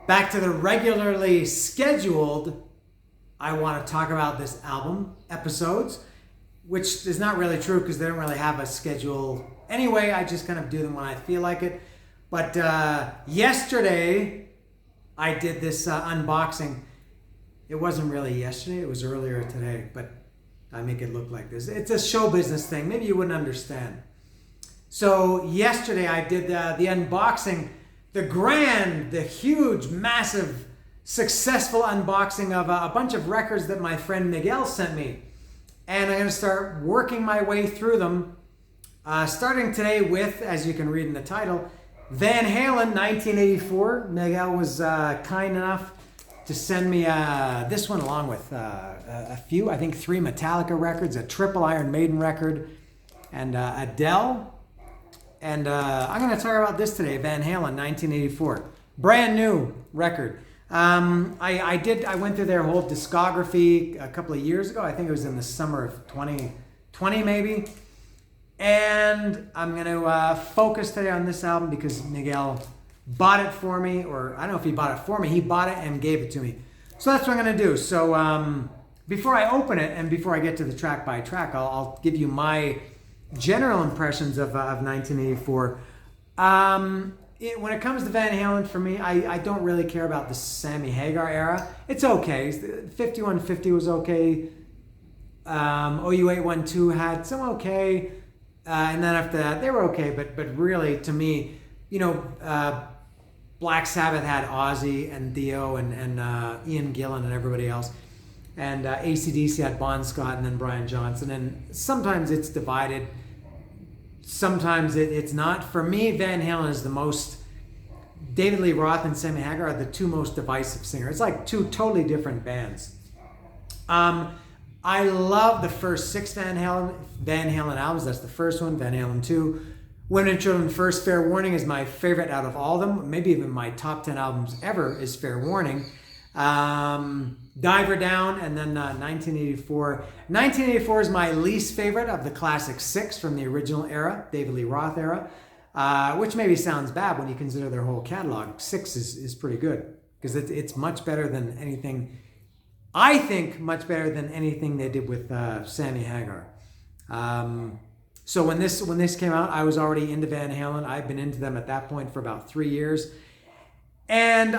back to the regularly scheduled, I want to talk about this album episodes, which is not really true because they don't really have a schedule anyway. I just kind of do them when I feel like it. But yesterday, I did this unboxing. It wasn't really yesterday, it was earlier today, but I make it look like this. It's a show business thing. Maybe you wouldn't understand. So yesterday I did the unboxing, the huge, massive, successful unboxing of a bunch of records that my friend Miguel sent me. And I'm going to start working my way through them, starting today with, as you can read in the title, Van Halen, 1984. Miguel was kind enough to send me this one along with a few, I think 3 Metallica records, a triple Iron Maiden record, and Adele. And I'm going to talk about this today, Van Halen, 1984. Brand new record. I went through their whole discography a couple of years ago. I think it was in the summer of 2020 maybe. And I'm going to focus today on this album because Miguel bought it for me, or I don't know if he bought it for me. He bought it and gave it to me. So that's what I'm going to do. So before I open it and before I get to the track by track, I'll give you my general impressions of 1984. When it comes to Van Halen, for me, I don't really care about the Sammy Hagar era. It's okay. 5150 was okay. OU812 had some okay. And then after that, they were okay. But really, to me, Black Sabbath had Ozzy and Dio and Ian Gillan and everybody else. And AC/DC had Bon Scott and then Brian Johnson. And sometimes it's divided. Sometimes it's not. For me, Van Halen is the most... David Lee Roth and Sammy Hagar are the 2 most divisive singers. It's like 2 totally different bands. I love the first 6 Van Halen albums. That's the first one, Van Halen 2. Women and Children First, Fair Warning is my favorite out of all of them. Maybe even my top 10 albums ever is Fair Warning. Diver Down, and then 1984. 1984 is my least favorite of the classic 6 from the original era, David Lee Roth era, which maybe sounds bad when you consider their whole catalog. 6 is pretty good because it's much better than anything, I think, much better than anything they did with Sammy Hagar. So when this came out, I was already into Van Halen. I've been into them at that point for about 3 years, and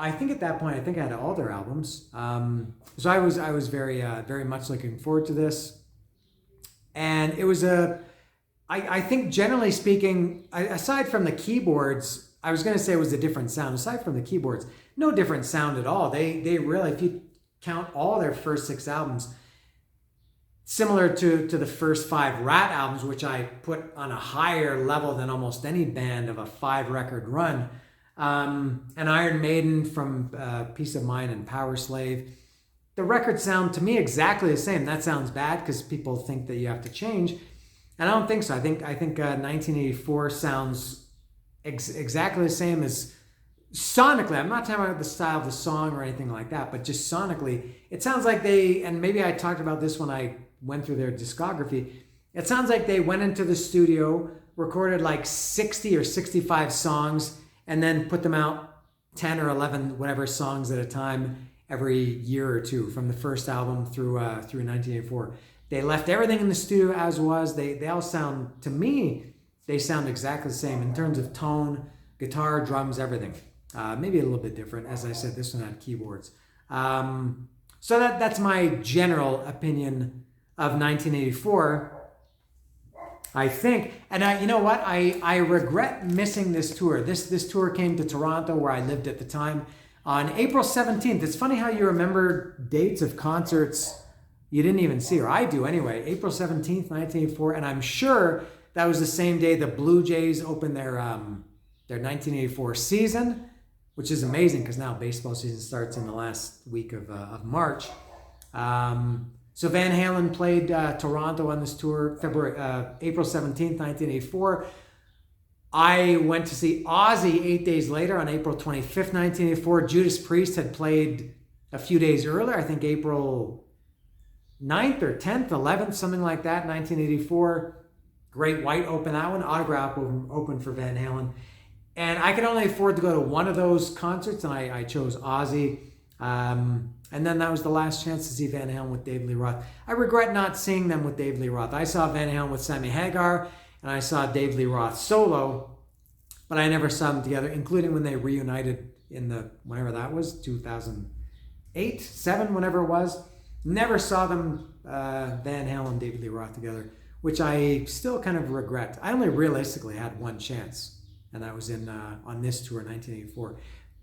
I think at that point, I had all their albums. So I was very much looking forward to this. And it was I think generally speaking, aside from the keyboards, I was going to say it was a different sound. Aside from the keyboards, no different sound at all. They really, if you count all their first 6 albums, similar to the first 5 Rat albums, which I put on a higher level than almost any band of a 5-record run, and Iron Maiden from Peace of Mind and Power Slave. The records sound to me exactly the same. That sounds bad because people think that you have to change, and I don't think so. I think 1984 sounds exactly the same as sonically. I'm not talking about the style of the song or anything like that, but just sonically, it sounds like and maybe I talked about this when I went through their discography. It sounds like they went into the studio, recorded like 60 or 65 songs, and then put them out 10 or 11 whatever songs at a time every year or two from the first album through 1984. They left everything in the studio as was. They all sound, to me, they sound exactly the same in terms of tone, guitar, drums, everything. Maybe a little bit different. As I said, this one had keyboards. So that's my general opinion of 1984. I think, and you know what? I regret missing this tour. This tour came to Toronto, where I lived at the time, on April 17th. It's funny how you remember dates of concerts you didn't even see, or I do anyway. April 17th, 1984, and I'm sure that was the same day the Blue Jays opened their 1984 season, which is amazing because now baseball season starts in the last week of March. So Van Halen played Toronto on this tour, April 17th, 1984. I went to see Ozzy 8 days later on April 25th, 1984. Judas Priest had played a few days earlier, I think April 9th or 10th, 11th, something like that, 1984. Great White opened that one. Autograph opened for Van Halen. And I could only afford to go to one of those concerts, and I chose Ozzy. And then that was the last chance to see Van Halen with David Lee Roth. I regret not seeing them with David Lee Roth. I saw Van Halen with Sammy Hagar, and I saw David Lee Roth solo, but I never saw them together, including when they reunited in the, whenever that was, 2008, 7, whenever it was. Never saw them, Van Halen and David Lee Roth together, which I still kind of regret. I only realistically had one chance, and that was in on this tour, 1984.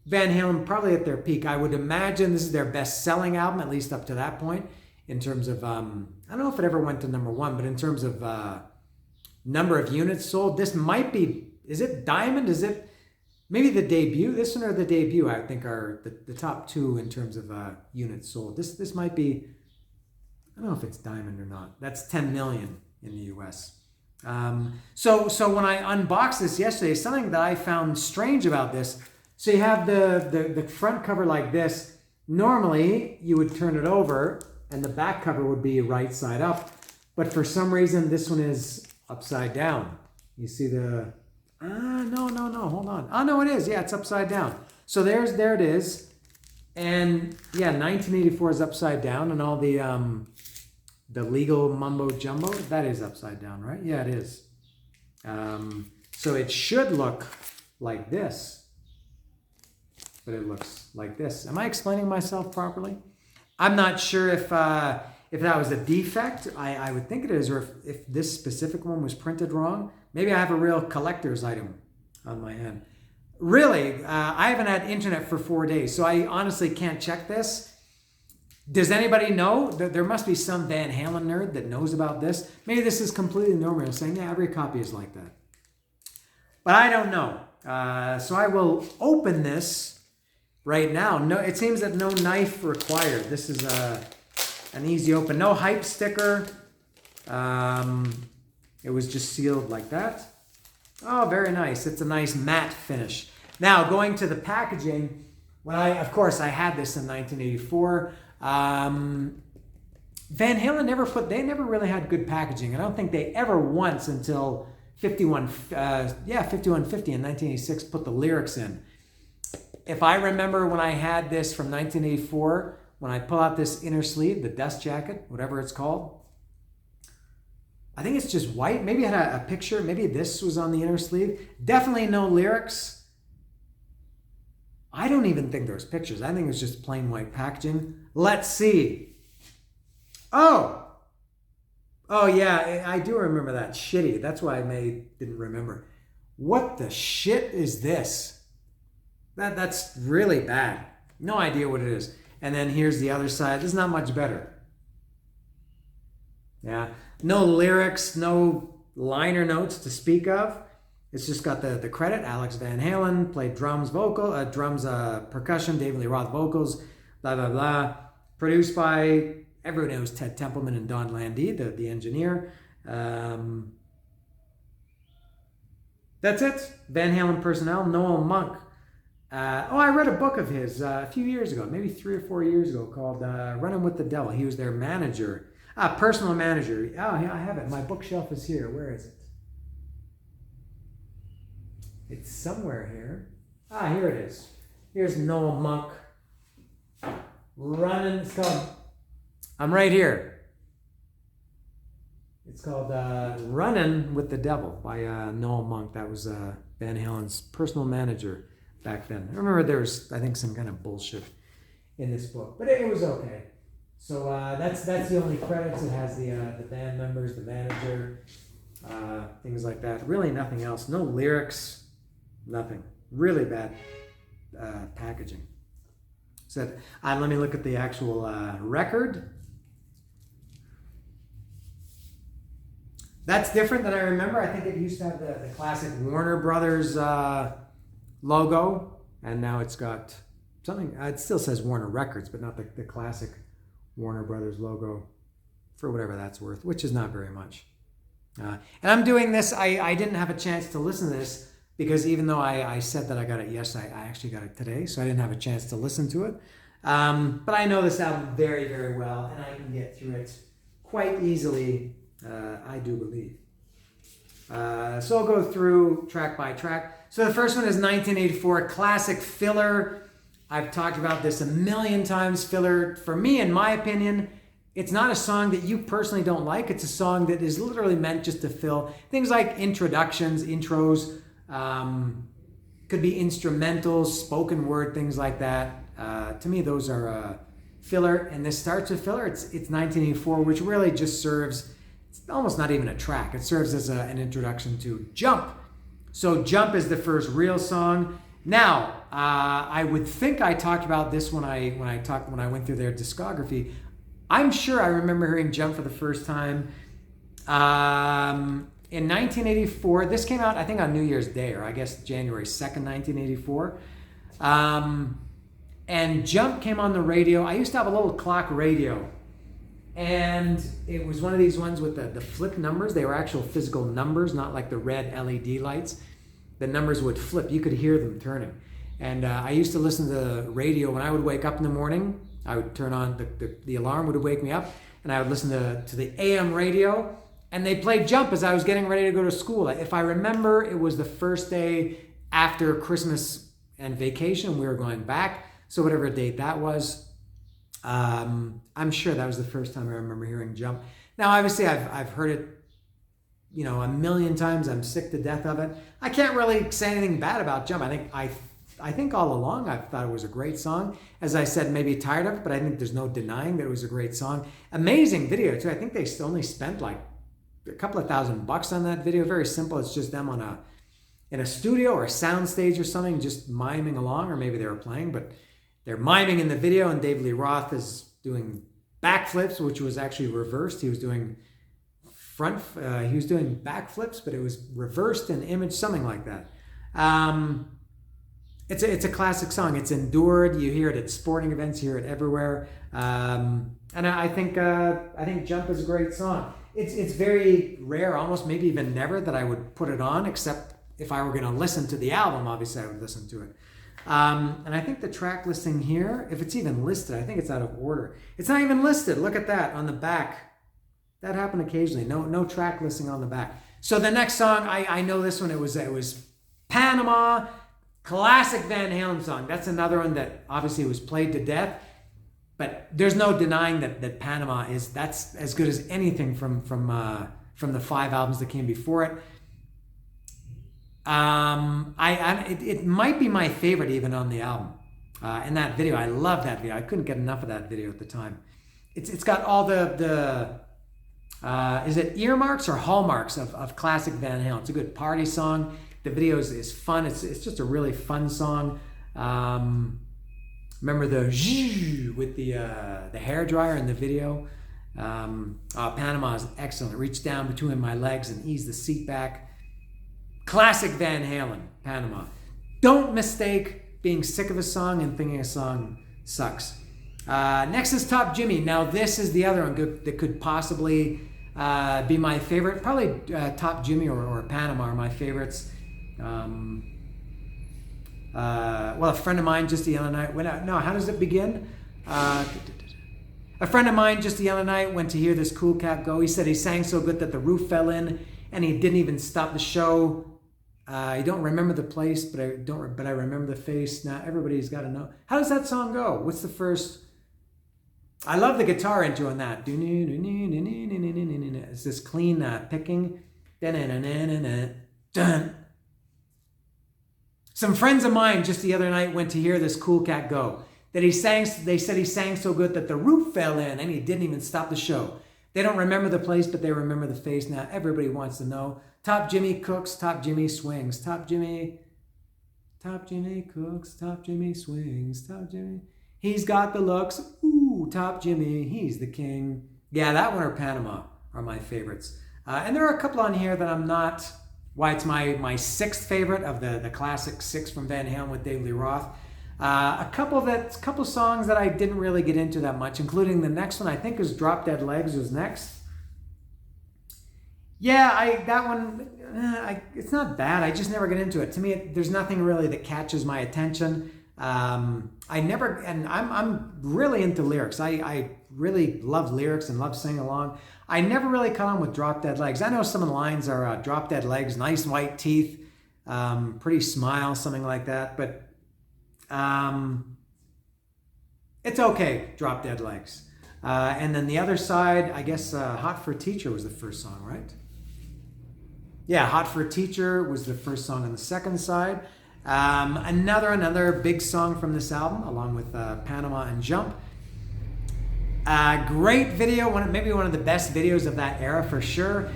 Van Halen, probably at their peak. I would imagine this is their best-selling album, at least up to that point, in terms of, I don't know if it ever went to #1, but in terms of number of units sold, this might be, is it Diamond? Is it maybe the debut? This one or the debut, I think, are the top two in terms of units sold. This might be, I don't know if it's Diamond or not. That's 10 million in the US. So when I unboxed this yesterday, something that I found strange about this, so you have the front cover like this. Normally, you would turn it over, and the back cover would be right side up. But for some reason, this one is upside down. You see the... no, hold on. Oh, no, it is. Yeah, it's upside down. So there it is. And, yeah, 1984 is upside down, and all the legal mumbo-jumbo, that is upside down, right? Yeah, it is. So it should look like this. But it looks like this. Am I explaining myself properly? I'm not sure if that was a defect. I would think it is, or if this specific one was printed wrong. Maybe I have a real collector's item on my hand. Really, I haven't had internet for 4 days, so I honestly can't check this. Does anybody know? There must be some Van Halen nerd that knows about this. Maybe this is completely normal. I'm saying, yeah, every copy is like that. But I don't know. So I will open this right now. No, it seems that no knife required. This is an easy open. No hype sticker. It was just sealed like that. Oh, very nice. It's a nice matte finish. Now, going to the packaging, of course, I had this in 1984. Van Halen they never really had good packaging. I don't think they ever once until 5150 in 1986 put the lyrics in. If I remember when I had this from 1984, when I pull out this inner sleeve, the dust jacket, whatever it's called, I think it's just white. Maybe it had a picture. Maybe this was on the inner sleeve. Definitely no lyrics. I don't even think there's pictures. I think it was just plain white packaging. Let's see. Oh yeah, I do remember that. Shitty. That's why I didn't remember. What the shit is this? That's really bad. No idea what it is. And then here's the other side. This is not much better. Yeah. No lyrics, no liner notes to speak of. It's just got the credit. Alex Van Halen played drums, percussion, David Lee Roth vocals, blah, blah, blah. Produced by, everyone knows Ted Templeman and Don Landee, the engineer. That's it. Van Halen personnel, Noel Monk. I read a book of his a few years ago, maybe 3 or 4 years ago, called Running with the Devil. He was their manager, personal manager. Oh, I have it. My bookshelf is here. Where is it? It's somewhere here. Here it is. Here's Noel Monk. It's called, I'm right here. It's called Running with the Devil by Noel Monk. That was Van Halen's personal manager back then. I remember there was, I think, some kind of bullshit in this book, but it was okay. So that's the only credits. It has the band members, the manager, things like that. Really nothing else. No lyrics, nothing. Really bad packaging. So let me look at the actual record. That's different than I remember. I think it used to have the classic Warner Brothers logo, and now it's got something. It still says Warner Records, but not the classic Warner Brothers logo, for whatever that's worth, which is not very much. And I'm doing this. I didn't have a chance to listen to this because even though I said that I got it yesterday, I actually got it today, so I didn't have a chance to listen to it. But I know this album very, very well, and I can get through it quite easily, I do believe. So I'll go through track by track. So the first one is 1984, classic filler. I've talked about this a million times. Filler, for me, in my opinion, it's not a song that you personally don't like. It's a song that is literally meant just to fill things like introductions, intros, could be instrumentals, spoken word, things like that. To me, those are filler, and this starts with filler. It's 1984, which really just serves, it's almost not even a track. It serves as an introduction to Jump. So Jump is the first real song. Now, I would think I talked about this when I went through their discography. I'm sure I remember hearing Jump for the first time in 1984. This came out, I think, on New Year's Day, or I guess January 2nd, 1984. And Jump came on the radio. I used to have a little clock radio, and it was one of these ones with the flip numbers. They were actual physical numbers, not like the red LED lights. The numbers would flip. You could hear them turning. And I used to listen to the radio when I would wake up in the morning. I would turn on, the alarm would wake me up, and I would listen to the AM radio, and they played Jump as I was getting ready to go to school. If I remember, it was the first day after Christmas and vacation. We were going back, so whatever date that was, I'm sure that was the first time I remember hearing Jump. Now, obviously, I've heard it, a million times. I'm sick to death of it. I can't really say anything bad about Jump. I think all along I've thought it was a great song. As I said, maybe tired of it, but I think there's no denying that it was a great song. Amazing video too. I think they only spent like a couple of $1,000 on that video. Very simple. It's just them in a studio or a sound stage or something, just miming along, or maybe they were playing, but they're miming in the video, and David Lee Roth is doing backflips, which was actually reversed. He was doing backflips, but it was reversed in image, something like that. It's a classic song. It's endured. You hear it at sporting events. You hear it everywhere. And I think Jump is a great song. It's very rare, almost maybe even never, that I would put it on, except if I were going to listen to the album. Obviously, I would listen to it. And I think the track listing here, if it's even listed, I think it's out of order. It's not even listed. Look at that on the back. That happened occasionally. No track listing on the back. So the next song, I know this one. It was Panama. Classic Van Halen song. That's another one that obviously was played to death, but there's no denying that Panama that's as good as anything from the 5 albums that came before it. It might be my favorite even on the album. And that video, I love that video. I couldn't get enough of that video at the time. It's got all the is it earmarks or hallmarks of classic Van Halen. It's a good party song. The video is fun. It's just a really fun song. Remember the zzzz with the hair dryer in the video. Panama is excellent. Reach down between my legs and ease the seat back. Classic Van Halen, Panama. Don't mistake being sick of a song and thinking a song sucks. Next is Top Jimmy. Now this is the other one that could possibly be my favorite. Probably Top Jimmy or Panama are my favorites. A friend of mine just the other night went out. No, how does it begin? A friend of mine just the other night went to hear this cool cat go. He said he sang so good that the roof fell in, and he didn't even stop the show. I don't remember the place, but I remember the face. Now everybody's got to know. How does that song go? What's the first? I love the guitar intro on that. It's this clean picking. Some friends of mine just the other night went to hear this cool cat go. They said he sang so good that the roof fell in, and he didn't even stop the show. They don't remember the place, but they remember the face. Now everybody wants to know. Top Jimmy cooks, Top Jimmy swings. Top Jimmy cooks, Top Jimmy swings. Top Jimmy, he's got the looks. Ooh, Top Jimmy, he's the king. Yeah, that one or Panama are my favorites. And there are a couple on here that I'm not. Why it's my sixth favorite of the classic 6 from Van Halen with David Lee Roth. A couple songs that I didn't really get into that much, including the next one. I think is Drop Dead Legs was next. Yeah, that one. It's not bad. I just never get into it. To me, there's nothing really that catches my attention. I'm really into lyrics. I really love lyrics and love singing along. I never really caught on with Drop Dead Legs. I know some of the lines are Drop Dead Legs, nice white teeth. Pretty Smile, something like that. But it's okay, Drop Dead Legs. And then the other side, I guess Hot for Teacher was the first song, right? Yeah, Hot for Teacher was the first song on the second side. Another big song from this album, along with Panama and Jump. Great video, maybe one of the best videos of that era for sure.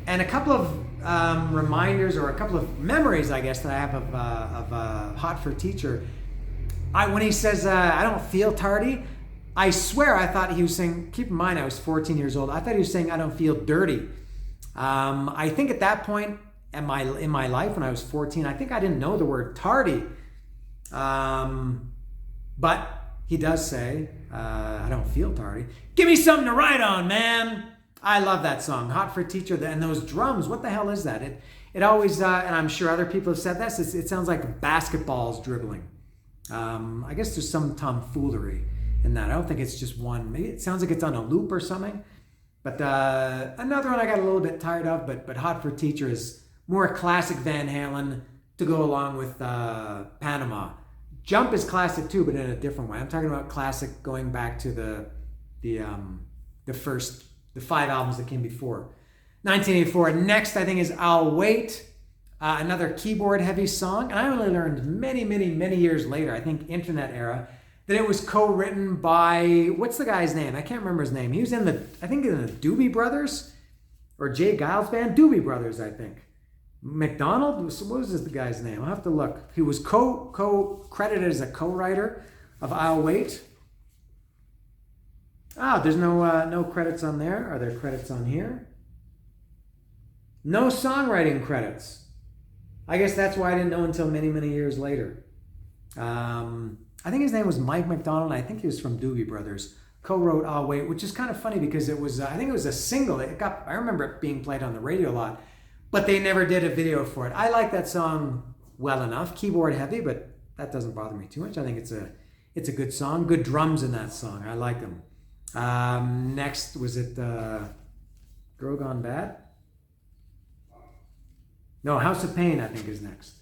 And a couple of reminders, or a couple of memories, I guess, that I have of Hot for Teacher. When he says, I don't feel tardy, I swear I thought he was saying, keep in mind I was 14 years old, I thought he was saying I don't feel dirty. I think at that point in my life, when I was 14, I think I didn't know the word tardy. But he does say, I don't feel tardy. Give me something to write on, man. I love that song, Hot for Teacher. And those drums, what the hell is that? It always, and I'm sure other people have said this, it sounds like basketballs dribbling. I guess there's some tomfoolery in that. I don't think it's just one. Maybe it sounds like it's on a loop or something. But another one I got a little bit tired of, but Hot for Teacher is more classic Van Halen to go along with Panama. Jump is classic too, but in a different way. I'm talking about classic going back to the 5 albums that came before. 1984. Next, I think, is I'll Wait. Another keyboard heavy song. And I only learned many years later, I think internet era, that it was co-written by, what's the guy's name? I can't remember his name. He was in the Doobie Brothers or Jay Giles band. Doobie Brothers, I think. McDonald? What was the guy's name? I'll have to look. He was credited as a co-writer of I'll Wait. There's no credits on there. Are there credits on here? No songwriting credits. I guess that's why I didn't know until many years later. I think his name was Mike McDonald. I think he was from Doobie Brothers. Co-wrote I'll Wait, which is kind of funny because it was, I think it was a single. I remember it being played on the radio a lot, but they never did a video for it. I like that song well enough. Keyboard heavy, but that doesn't bother me too much. I think it's a good song. Good drums in that song. I like them. Next, was it Girl Gone Bad? No, House of Pain, I think, is next.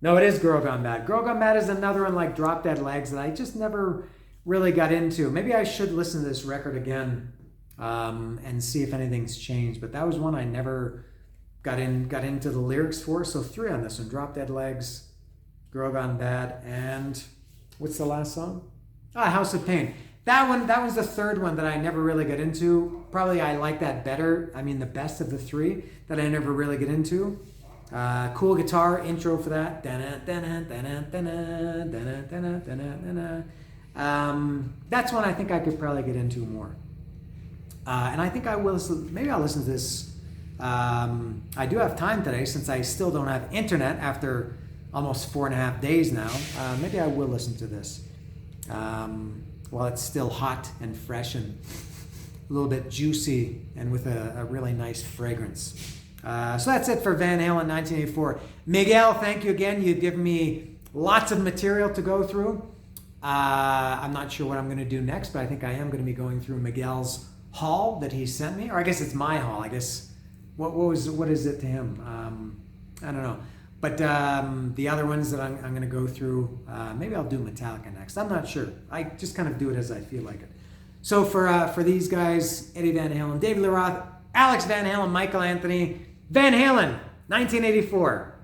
No, it is Girl Gone Bad. Girl Gone Bad is another one like Drop Dead Legs that I just never really got into. Maybe I should listen to this record again and see if anything's changed. But that was one I never got into the lyrics for. So 3 on this one: Drop Dead Legs, Girl Gone Bad, and what's the last song? House of Pain. That was the third one that I never really got into. Probably I like that better. I mean, the best of the 3 that I never really get into. Cool guitar intro for that. That's one I think I could probably get into more. And I think I will listen. Maybe I'll listen to this. I do have time today since I still don't have internet after almost 4.5 days now. Maybe I will listen to this. While it's still hot and fresh and a little bit juicy and with a really nice fragrance. So that's it for Van Halen 1984. Miguel, thank you again. You've given me lots of material to go through. I'm not sure what I'm going to do next, but I think I am going to be going through Miguel's haul that he sent me. Or I guess it's my haul. I guess, what is it to him? I don't know. But the other ones that I'm going to go through, maybe I'll do Metallica next. I'm not sure. I just kind of do it as I feel like it. So for these guys, Eddie Van Halen, David Lee Roth, Alex Van Halen, Michael Anthony, Van Halen, 1984.